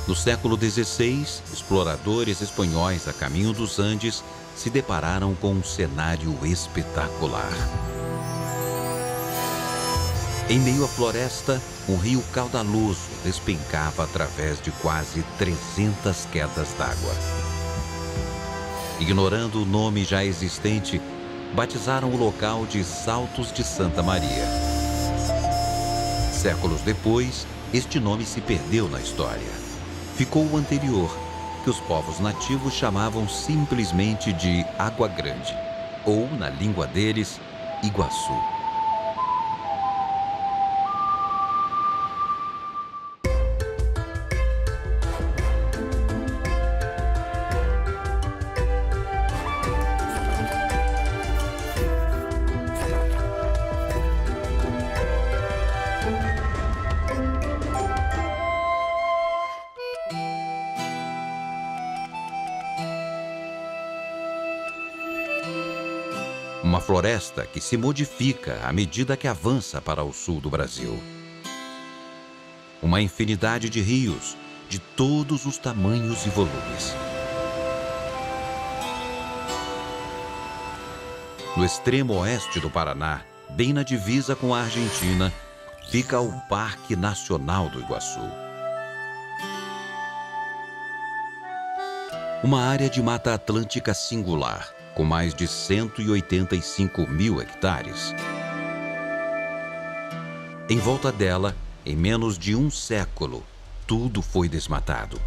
No século XVI, exploradores espanhóis a caminho dos Andes se depararam com um cenário espetacular. Em meio à floresta, um rio caudaloso despencava através de quase 300 quedas d'água. Ignorando o nome já existente, batizaram o local de Saltos de Santa Maria. Séculos depois, este nome se perdeu na história. Ficou o anterior, que os povos nativos chamavam simplesmente de Água Grande, ou, na língua deles, Iguaçu. Uma floresta que se modifica à medida que avança para o sul do Brasil. Uma infinidade de rios, de todos os tamanhos e volumes. No extremo oeste do Paraná, bem na divisa com a Argentina, fica o Parque Nacional do Iguaçu. Uma área de Mata Atlântica singular, com mais de 185 mil hectares. Em volta dela, em menos de um século, tudo foi desmatado.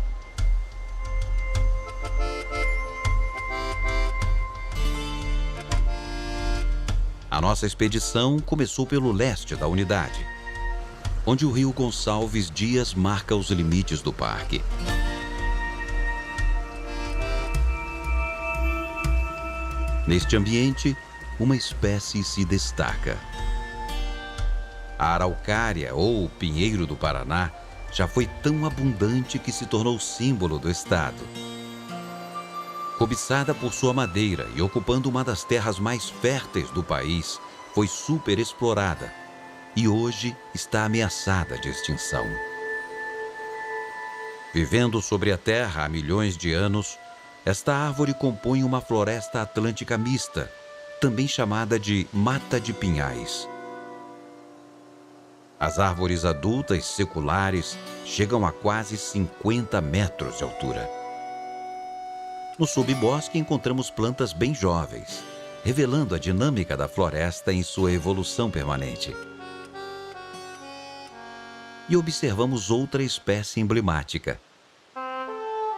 A nossa expedição começou pelo leste da unidade, onde o rio Gonçalves Dias marca os limites do parque. Neste ambiente, uma espécie se destaca. A araucária, ou pinheiro do Paraná, já foi tão abundante que se tornou símbolo do estado. Cobiçada por sua madeira e ocupando uma das terras mais férteis do país, foi superexplorada e hoje está ameaçada de extinção. Vivendo sobre a terra há milhões de anos, esta árvore compõe uma floresta atlântica mista, também chamada de mata de pinhais. As árvores adultas seculares chegam a quase 50 metros de altura. No subbosque encontramos plantas bem jovens, revelando a dinâmica da floresta em sua evolução permanente. E observamos outra espécie emblemática.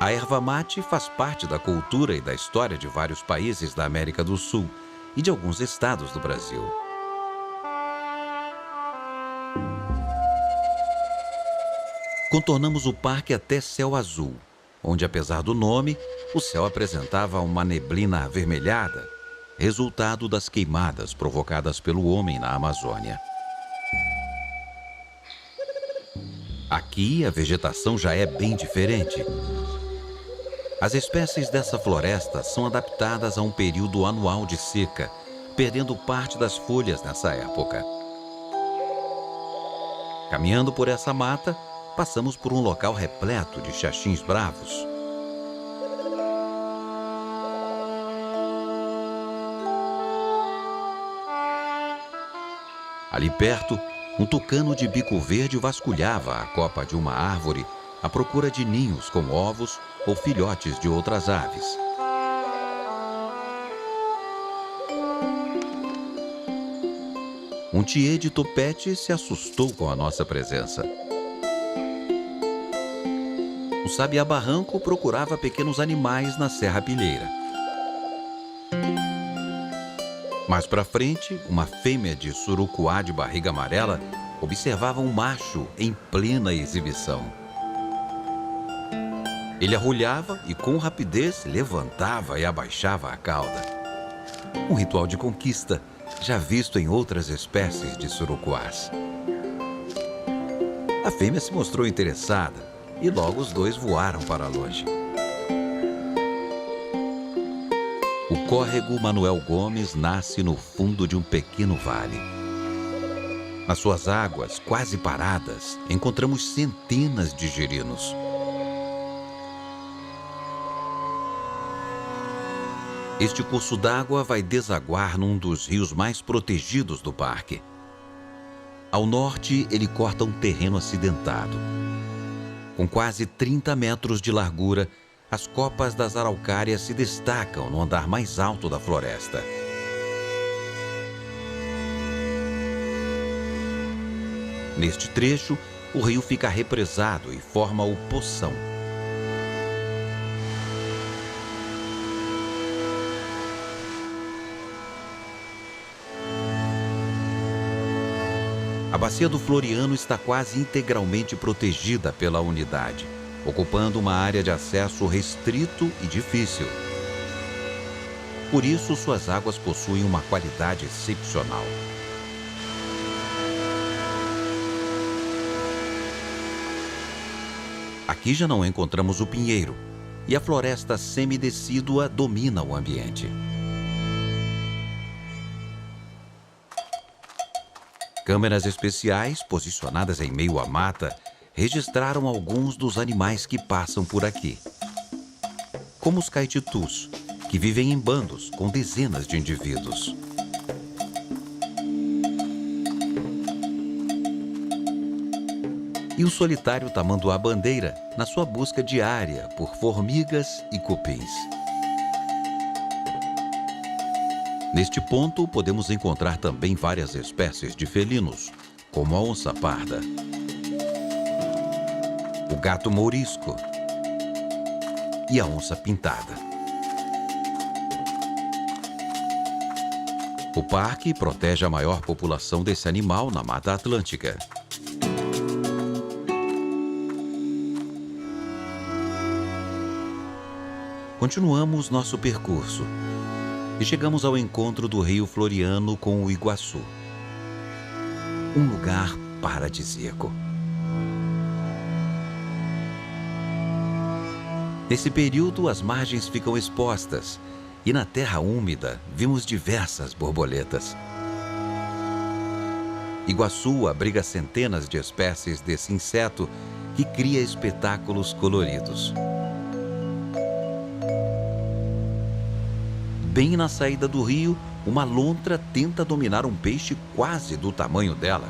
A erva mate faz parte da cultura e da história de vários países da América do Sul e de alguns estados do Brasil. Contornamos o parque até Céu Azul, onde, apesar do nome, o céu apresentava uma neblina avermelhada, resultado das queimadas provocadas pelo homem na Amazônia. Aqui, a vegetação já é bem diferente. As espécies dessa floresta são adaptadas a um período anual de seca, perdendo parte das folhas nessa época. Caminhando por essa mata, passamos por um local repleto de xaxins bravos. Ali perto, um tucano de bico verde vasculhava a copa de uma árvore à procura de ninhos com ovos ou filhotes de outras aves. Um tiê de topete se assustou com a nossa presença. O sabiá-barranco procurava pequenos animais na serrapilheira. Mais para frente, uma fêmea de surucuá de barriga amarela observava um macho em plena exibição. Ele arrulhava e, com rapidez, levantava e abaixava a cauda. Um ritual de conquista, já visto em outras espécies de surucuás. A fêmea se mostrou interessada e logo os dois voaram para longe. O córrego Manuel Gomes nasce no fundo de um pequeno vale. Nas suas águas, quase paradas, encontramos centenas de girinos. Este curso d'água vai desaguar num dos rios mais protegidos do parque. Ao norte, ele corta um terreno acidentado. Com quase 30 metros de largura, as copas das araucárias se destacam no andar mais alto da floresta. Neste trecho, o rio fica represado e forma o Poção. A bacia do Floriano está quase integralmente protegida pela unidade, ocupando uma área de acesso restrito e difícil. Por isso, suas águas possuem uma qualidade excepcional. Aqui já não encontramos o pinheiro, e a floresta semidecídua domina o ambiente. Câmeras especiais, posicionadas em meio à mata, registraram alguns dos animais que passam por aqui. Como os caititus, que vivem em bandos com dezenas de indivíduos. E o solitário tamanduá-bandeira, na sua busca diária por formigas e cupins. Neste ponto, podemos encontrar também várias espécies de felinos, como a onça parda, o gato mourisco e a onça pintada. O parque protege a maior população desse animal na Mata Atlântica. Continuamos nosso percurso e chegamos ao encontro do Rio Floriano com o Iguaçu. Um lugar paradisíaco. Nesse período, as margens ficam expostas e na terra úmida vimos diversas borboletas. Iguaçu abriga centenas de espécies desse inseto que cria espetáculos coloridos. Bem na saída do rio, uma lontra tenta dominar um peixe quase do tamanho dela.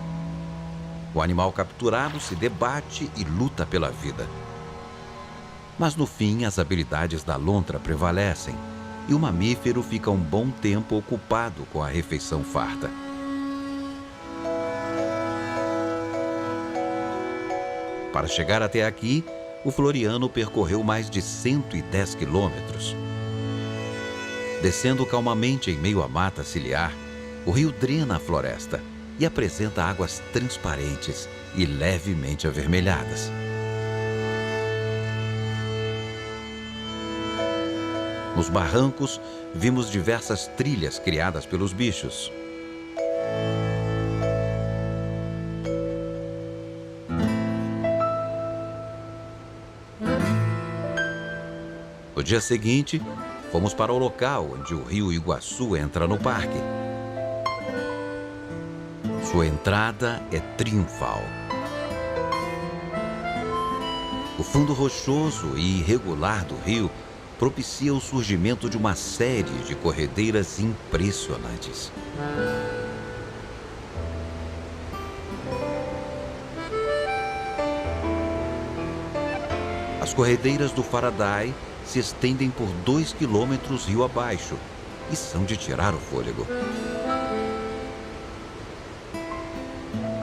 O animal capturado se debate e luta pela vida. Mas no fim, as habilidades da lontra prevalecem e o mamífero fica um bom tempo ocupado com a refeição farta. Para chegar até aqui, o Floriano percorreu mais de 110 quilômetros. Descendo calmamente em meio à mata ciliar, o rio drena a floresta e apresenta águas transparentes e levemente avermelhadas. Nos barrancos, vimos diversas trilhas criadas pelos bichos. No dia seguinte, fomos para o local onde o rio Iguaçu entra no parque. Sua entrada é triunfal. O fundo rochoso e irregular do rio propicia o surgimento de uma série de corredeiras impressionantes. As corredeiras do Faraday se estendem por 2 quilômetros rio abaixo e são de tirar o fôlego.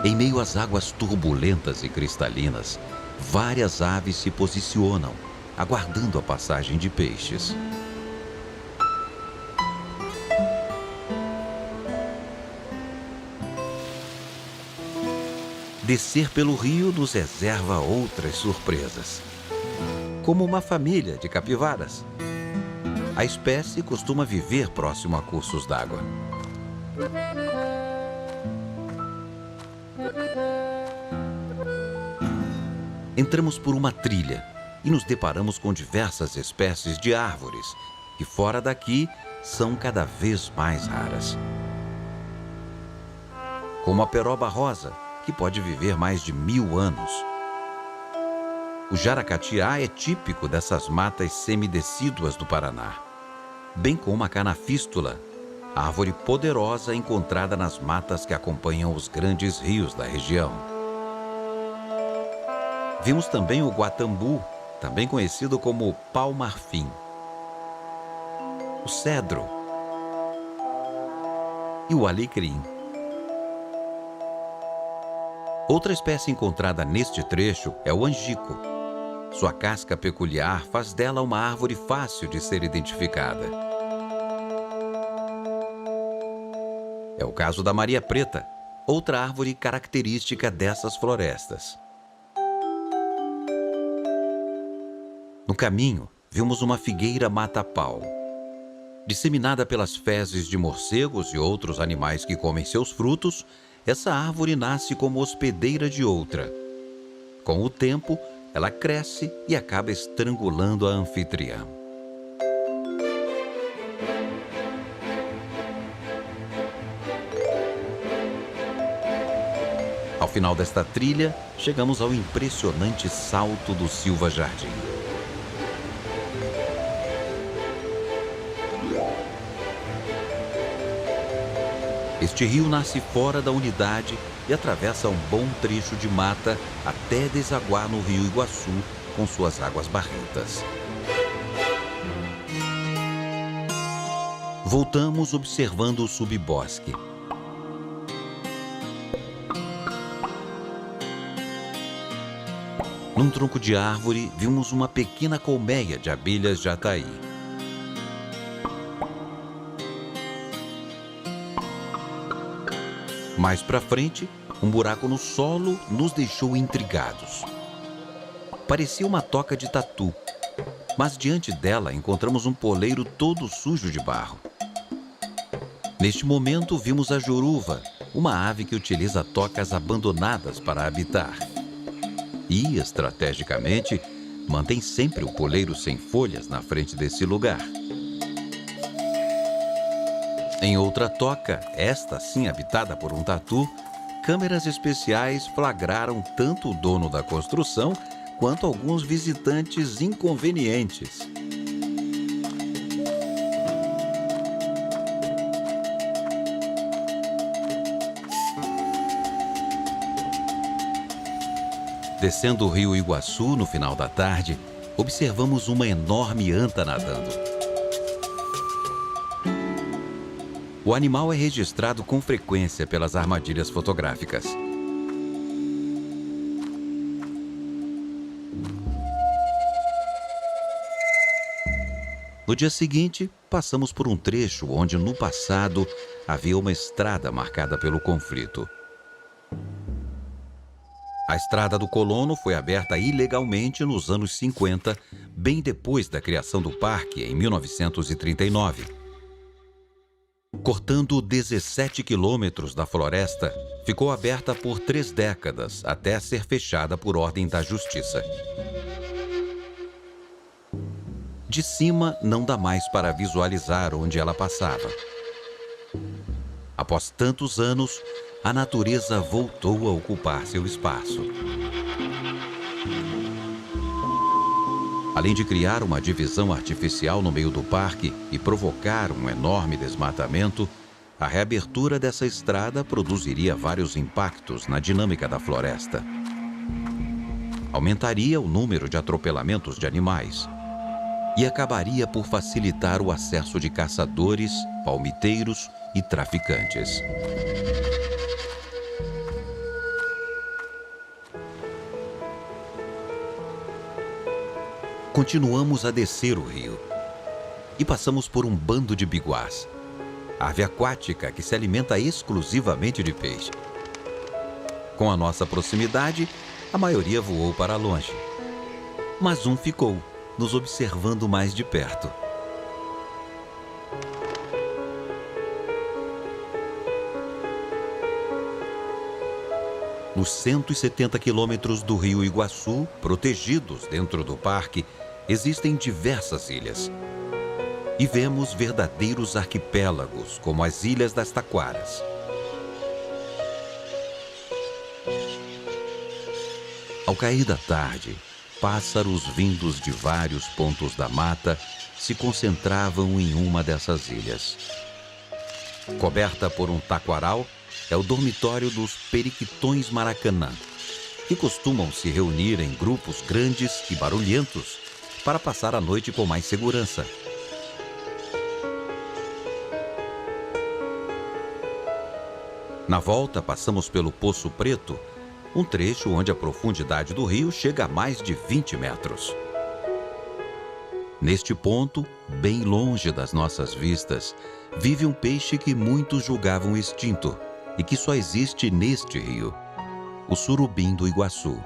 Em meio às águas turbulentas e cristalinas, várias aves se posicionam, aguardando a passagem de peixes. Descer pelo rio nos reserva outras surpresas, como uma família de capivaras. A espécie costuma viver próximo a cursos d'água. Entramos por uma trilha e nos deparamos com diversas espécies de árvores, que fora daqui são cada vez mais raras. Como a peroba rosa, que pode viver mais de 1000 anos. O jaracatiá é típico dessas matas semidecíduas do Paraná. bem como a canafístula, árvore poderosa encontrada nas matas que acompanham os grandes rios da região. Vimos também o guatambu, também conhecido como pau-marfim, o cedro e o alecrim. Outra espécie encontrada neste trecho é o angico. Sua casca peculiar faz dela uma árvore fácil de ser identificada. É o caso da Maria Preta, outra árvore característica dessas florestas. No caminho, vimos uma figueira mata-pau. Disseminada pelas fezes de morcegos e outros animais que comem seus frutos, essa árvore nasce como hospedeira de outra. Com o tempo, ela cresce e acaba estrangulando a anfitriã. Ao final desta trilha, chegamos ao impressionante Salto do Silva Jardim. Este rio nasce fora da unidade e atravessa um bom trecho de mata até desaguar no Rio Iguaçu com suas águas barrentas. Voltamos observando o subbosque. Num tronco de árvore, vimos uma pequena colmeia de abelhas jataí. Mais para frente, um buraco no solo nos deixou intrigados. Parecia uma toca de tatu, mas diante dela encontramos um poleiro todo sujo de barro. Neste momento, vimos a joruva, uma ave que utiliza tocas abandonadas para habitar. E, estrategicamente, mantém sempre o poleiro sem folhas na frente desse lugar. Em outra toca, esta sim habitada por um tatu, câmeras especiais flagraram tanto o dono da construção quanto alguns visitantes inconvenientes. Descendo o rio Iguaçu no final da tarde, observamos uma enorme anta nadando. O animal é registrado com frequência pelas armadilhas fotográficas. No dia seguinte, passamos por um trecho onde, no passado, havia uma estrada marcada pelo conflito. A Estrada do Colono foi aberta ilegalmente nos anos 50, bem depois da criação do parque, em 1939. Cortando 17 quilômetros da floresta, ficou aberta por 3 décadas, até ser fechada por ordem da Justiça. De cima, não dá mais para visualizar onde ela passava. Após tantos anos, a natureza voltou a ocupar seu espaço. Além de criar uma divisão artificial no meio do parque e provocar um enorme desmatamento, a reabertura dessa estrada produziria vários impactos na dinâmica da floresta. Aumentaria o número de atropelamentos de animais e acabaria por facilitar o acesso de caçadores, palmiteiros e traficantes. Continuamos a descer o rio e passamos por um bando de biguás, ave aquática que se alimenta exclusivamente de peixe. Com a nossa proximidade, a maioria voou para longe, mas um ficou, nos observando mais de perto. Nos 170 quilômetros do Rio Iguaçu, protegidos dentro do parque, existem diversas ilhas. E vemos verdadeiros arquipélagos, como as Ilhas das Taquaras. Ao cair da tarde, pássaros vindos de vários pontos da mata se concentravam em uma dessas ilhas. Coberta por um taquaral, é o dormitório dos periquitões Maracanã, que costumam se reunir em grupos grandes e barulhentos para passar a noite com mais segurança. Na volta, passamos pelo Poço Preto, um trecho onde a profundidade do rio chega a mais de 20 metros. Neste ponto, bem longe das nossas vistas, vive um peixe que muitos julgavam extinto e que só existe neste rio, o surubim do Iguaçu.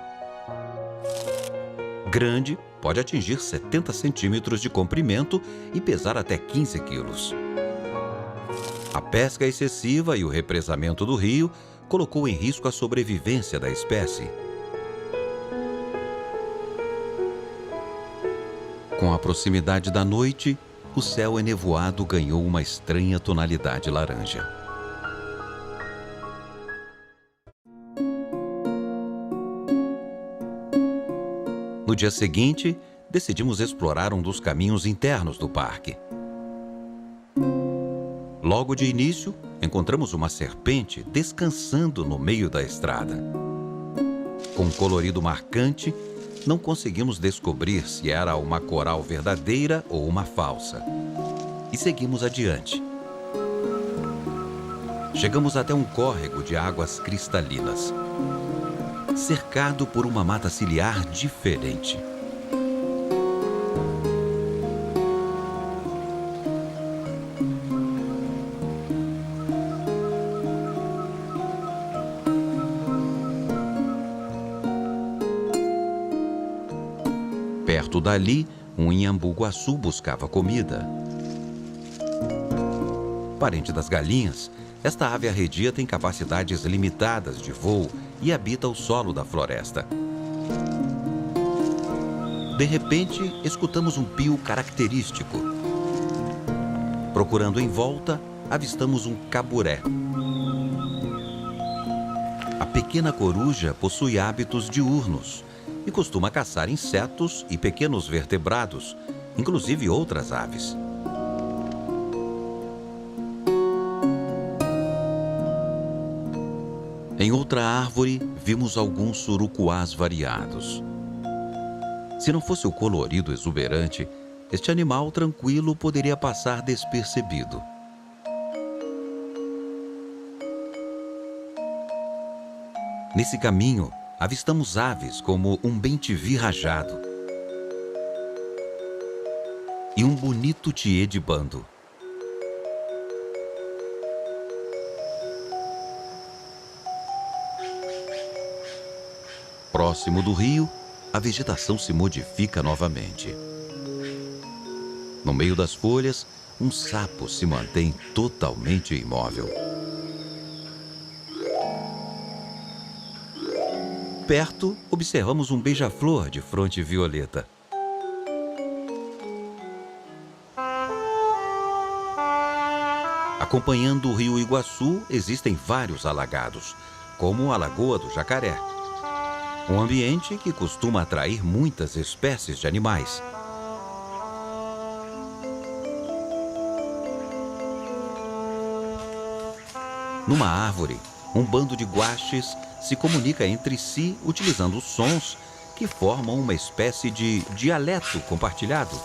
Grande, pode atingir 70 centímetros de comprimento e pesar até 15 quilos. A pesca excessiva e o represamento do rio colocou em risco a sobrevivência da espécie. Com a proximidade da noite, o céu enevoado ganhou uma estranha tonalidade laranja. No dia seguinte, decidimos explorar um dos caminhos internos do parque. Logo de início, encontramos uma serpente descansando no meio da estrada. Com um colorido marcante, não conseguimos descobrir se era uma coral verdadeira ou uma falsa. E seguimos adiante. Chegamos até um córrego de águas cristalinas, cercado por uma mata ciliar diferente. Perto dali, um inhambu-guaçu buscava comida. Parente das galinhas, esta ave arredia tem capacidades limitadas de voo e habita o solo da floresta. De repente, escutamos um pio característico. Procurando em volta, avistamos um caburé. A pequena coruja possui hábitos diurnos e costuma caçar insetos e pequenos vertebrados, inclusive outras aves. Em outra árvore, vimos alguns surucuás variados. Se não fosse o colorido exuberante, este animal tranquilo poderia passar despercebido. Nesse caminho, avistamos aves como um bem-te-vi rajado e um bonito tiê de bando. Próximo do rio, a vegetação se modifica novamente. No meio das folhas, um sapo se mantém totalmente imóvel. Perto, observamos um beija-flor de fronte violeta. Acompanhando o rio Iguaçu, existem vários alagados, como a Lagoa do Jacaré. Um ambiente que costuma atrair muitas espécies de animais. Numa árvore, um bando de guaxes se comunica entre si utilizando sons que formam uma espécie de dialeto compartilhado.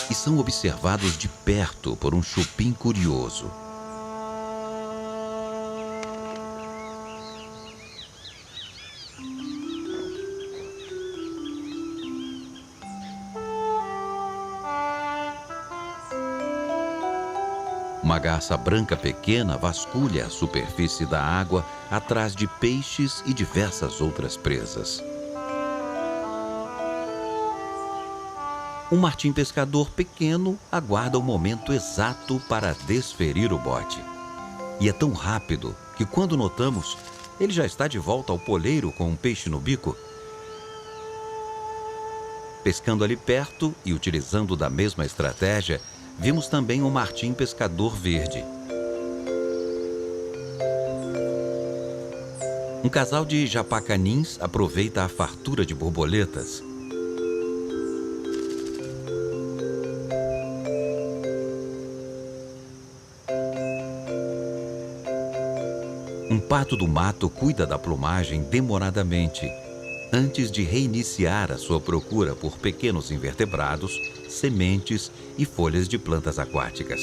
E são observados de perto por um chupim curioso. Uma garça branca pequena vasculha a superfície da água atrás de peixes e diversas outras presas. Um martim pescador pequeno aguarda o momento exato para desferir o bote. E é tão rápido que, quando notamos, ele já está de volta ao poleiro com um peixe no bico. Pescando ali perto e utilizando da mesma estratégia, vimos também um martim pescador verde. Um casal de japacanins aproveita a fartura de borboletas. Um pato do mato cuida da plumagem demoradamente, antes de reiniciar a sua procura por pequenos invertebrados, sementes e folhas de plantas aquáticas.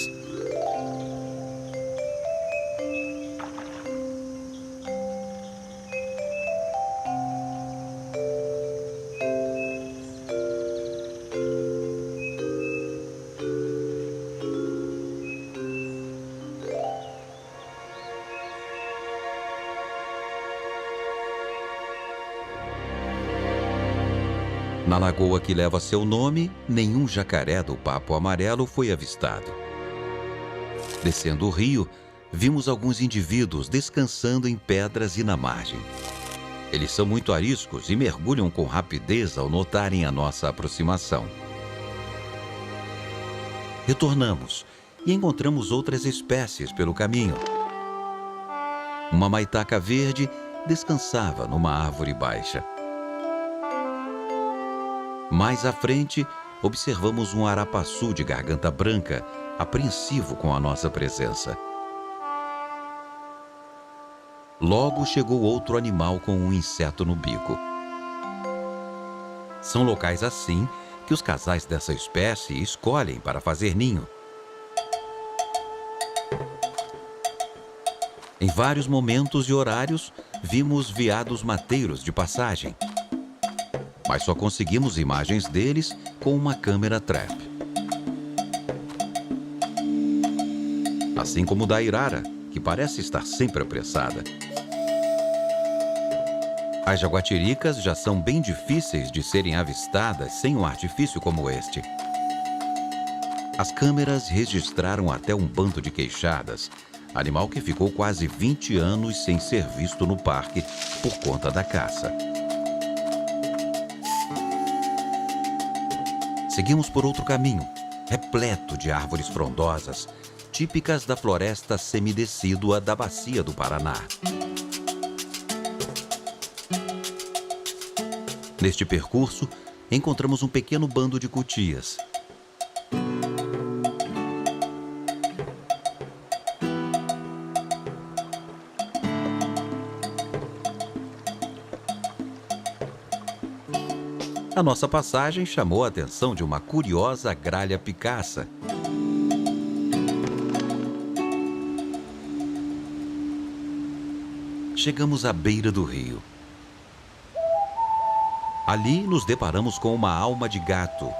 Na lagoa que leva seu nome, nenhum jacaré do papo amarelo foi avistado. Descendo o rio, vimos alguns indivíduos descansando em pedras e na margem. Eles são muito ariscos e mergulham com rapidez ao notarem a nossa aproximação. Retornamos e encontramos outras espécies pelo caminho. Uma maitaca verde descansava numa árvore baixa. Mais à frente, observamos um arapaçu de garganta branca, apreensivo com a nossa presença. Logo chegou outro animal com um inseto no bico. São locais assim que os casais dessa espécie escolhem para fazer ninho. Em vários momentos e horários, vimos veados mateiros de passagem. Mas só conseguimos imagens deles com uma câmera trap. Assim como da Irara, que parece estar sempre apressada. As jaguatiricas já são bem difíceis de serem avistadas sem um artifício como este. As câmeras registraram até um bando de queixadas, animal que ficou quase 20 anos sem ser visto no parque por conta da caça. Seguimos por outro caminho, repleto de árvores frondosas, típicas da floresta semidecídua da Bacia do Paraná. Neste percurso, encontramos um pequeno bando de cutias. A nossa passagem chamou a atenção de uma curiosa gralha picaça. Chegamos à beira do rio. Ali nos deparamos com uma alma de gato.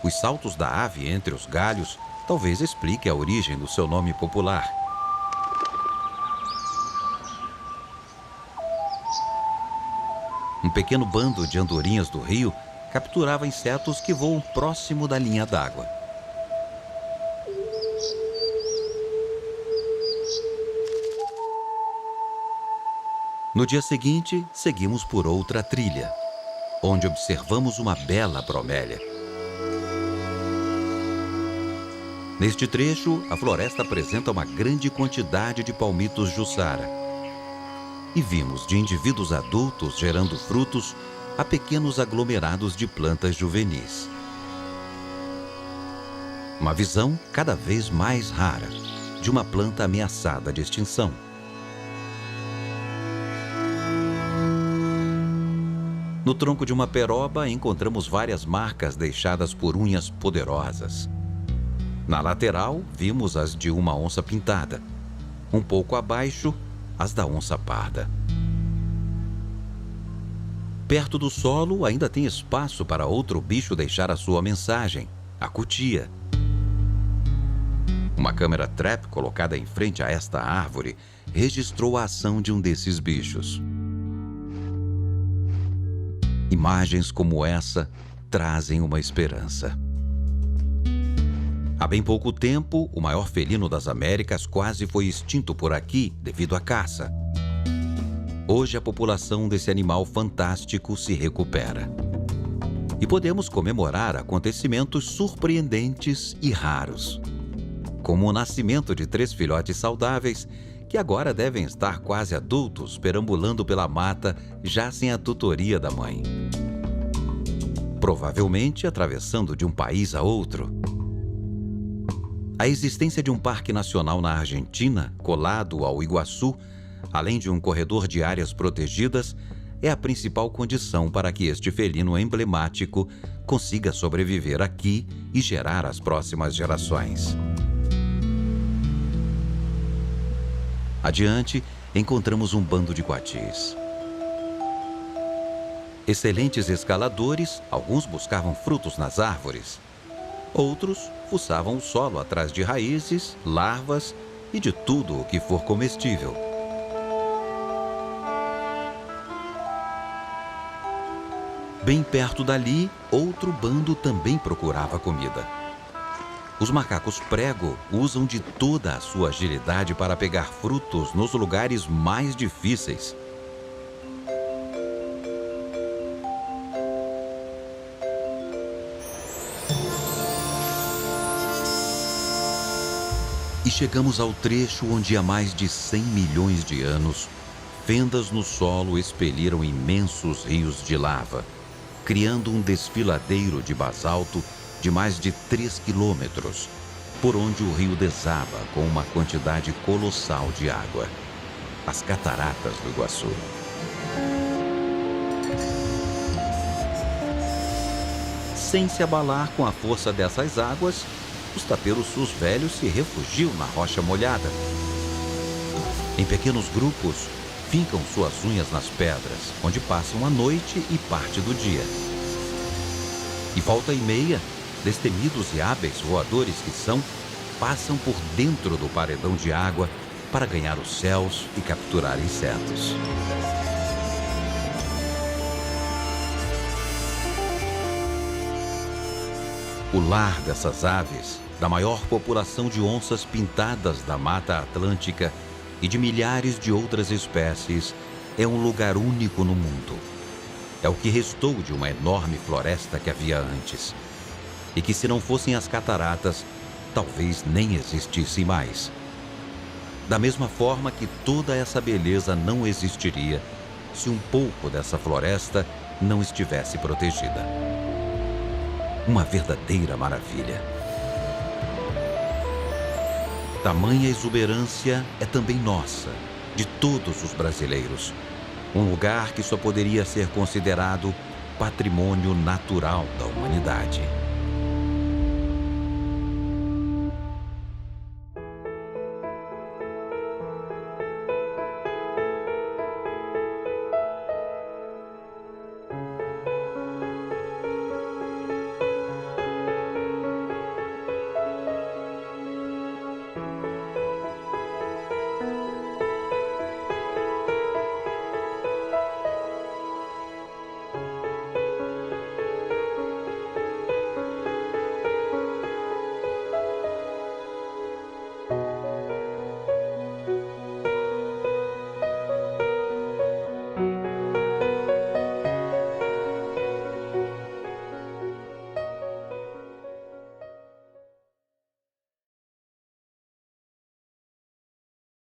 Os saltos da ave entre os galhos talvez explique a origem do seu nome popular. Um pequeno bando de andorinhas do rio capturava insetos que voam próximo da linha d'água. No dia seguinte, seguimos por outra trilha, onde observamos uma bela bromélia. Neste trecho, a floresta apresenta uma grande quantidade de palmitos jussara. E vimos de indivíduos adultos gerando frutos a pequenos aglomerados de plantas juvenis. Uma visão cada vez mais rara de uma planta ameaçada de extinção. No tronco de uma peroba encontramos várias marcas deixadas por unhas poderosas. Na lateral, vimos as de uma onça pintada. Um pouco abaixo, as da onça parda. Perto do solo, ainda tem espaço para outro bicho deixar a sua mensagem, a cutia. Uma câmera trap colocada em frente a esta árvore registrou a ação de um desses bichos. Imagens como essa trazem uma esperança. Há bem pouco tempo, o maior felino das Américas quase foi extinto por aqui devido à caça. Hoje, a população desse animal fantástico se recupera. E podemos comemorar acontecimentos surpreendentes e raros, como o nascimento de 3 filhotes saudáveis que agora devem estar quase adultos, perambulando pela mata, já sem a tutoria da mãe. Provavelmente atravessando de um país a outro. A existência de um parque nacional na Argentina, colado ao Iguaçu, além de um corredor de áreas protegidas, é a principal condição para que este felino emblemático consiga sobreviver aqui e gerar as próximas gerações. Adiante, encontramos um bando de coatis. Excelentes escaladores, alguns buscavam frutos nas árvores. Outros fuçavam o solo atrás de raízes, larvas e de tudo o que for comestível. Bem perto dali, outro bando também procurava comida. Os macacos prego usam de toda a sua agilidade para pegar frutos nos lugares mais difíceis. E chegamos ao trecho onde há mais de 100 milhões de anos, fendas no solo expeliram imensos rios de lava, criando um desfiladeiro de basalto de mais de 3 quilômetros, por onde o rio desaba com uma quantidade colossal de água. As cataratas do Iguaçu. Sem se abalar com a força dessas águas, os taperoçus velhos se refugiam na rocha molhada. Em pequenos grupos, fincam suas unhas nas pedras, onde passam a noite e parte do dia. E volta e meia, destemidos e hábeis voadores que são, passam por dentro do paredão de água para ganhar os céus e capturar insetos. O lar dessas aves, da maior população de onças pintadas da Mata Atlântica e de milhares de outras espécies, é um lugar único no mundo. É o que restou de uma enorme floresta que havia antes, e que, se não fossem as cataratas, talvez nem existisse mais. Da mesma forma que toda essa beleza não existiria se um pouco dessa floresta não estivesse protegida. Uma verdadeira maravilha. Tamanha exuberância é também nossa, de todos os brasileiros. Um lugar que só poderia ser considerado patrimônio natural da humanidade.